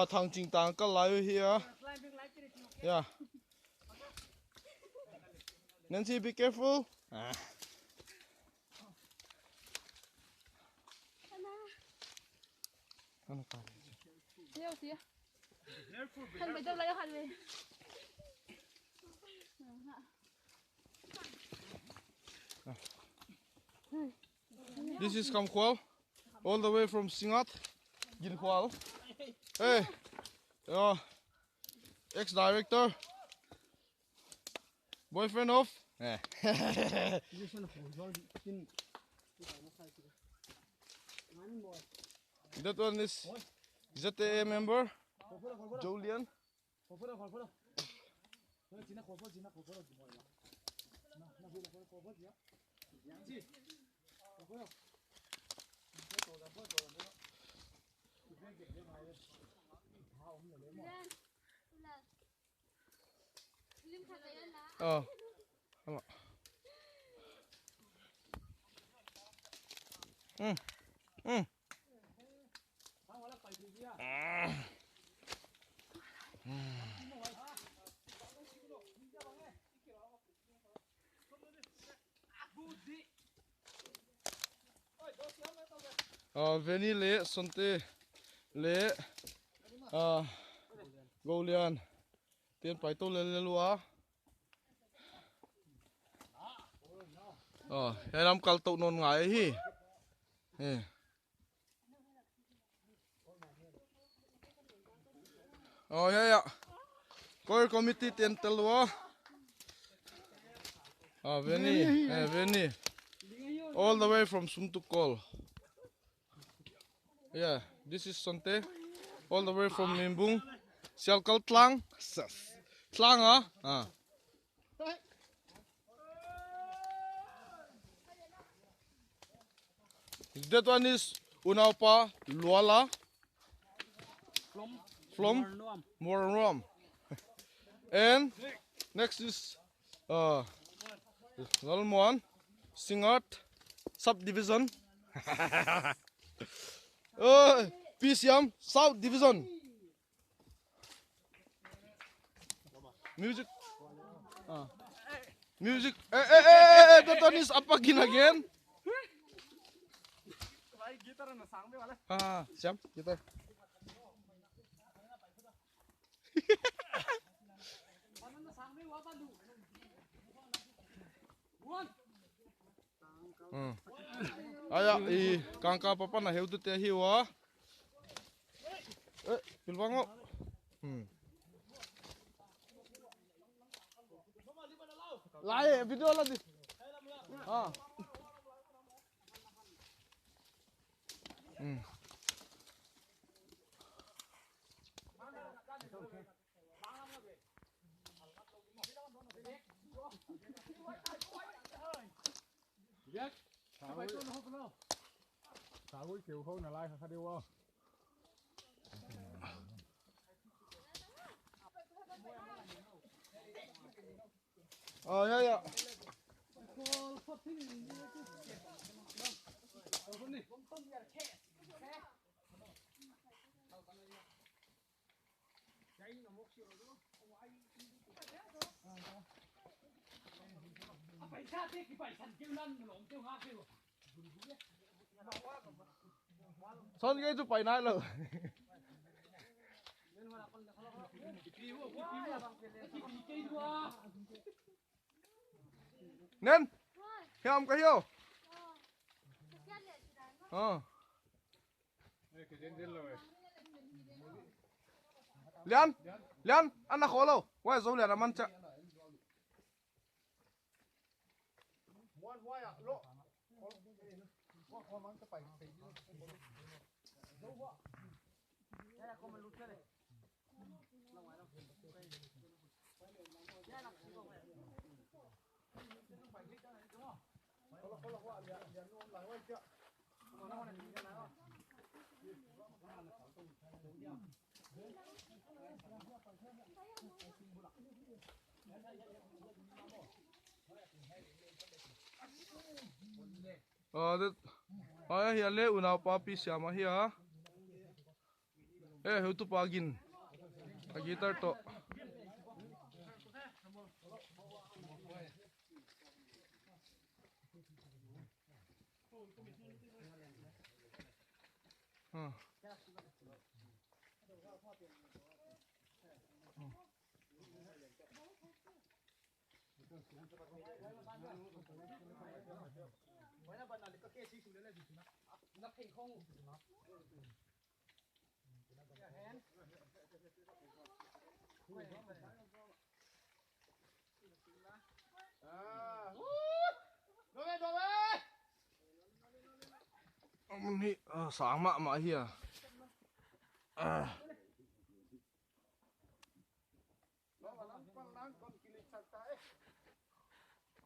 thằng chính tàng cái lại here. Yeah. Nancy, be careful. This is Kam Khwal, all the way from Singat, Gin Khwal. Hey, ex-director, boyfriend of. That one is ZTA member, Julian. Oh, hello. Veni le sonte le Golian tiền phải tôi lên lúa cái năm cal tụ nôn ngái hi yeah core committee tiền tel lúa Veni all the way from Suntukol. Yeah, this is Sonte, all the way from Mimbung. Sialkal Tlang, Tlang That one is Unaupa, Luala, Flom, Moram. And next is Lalmuan, Singat, Subdivision. PCM South Division. Music. Music. That one is apa again? Siap, kita. Kangka papa na heu tu te hiwa. Pilbango. Lai video lah di. Kiểu không là like thật yêu không? Yeah. Son cái chụp bài này rồi. Nên hiểu không có hiểu? Lian, ăn là khó lâu. Quay dấu liền là ăn chợ. Hiya le unau papi siama hiya. Hu tu pagin. Gitar to. Ni sama mak hier.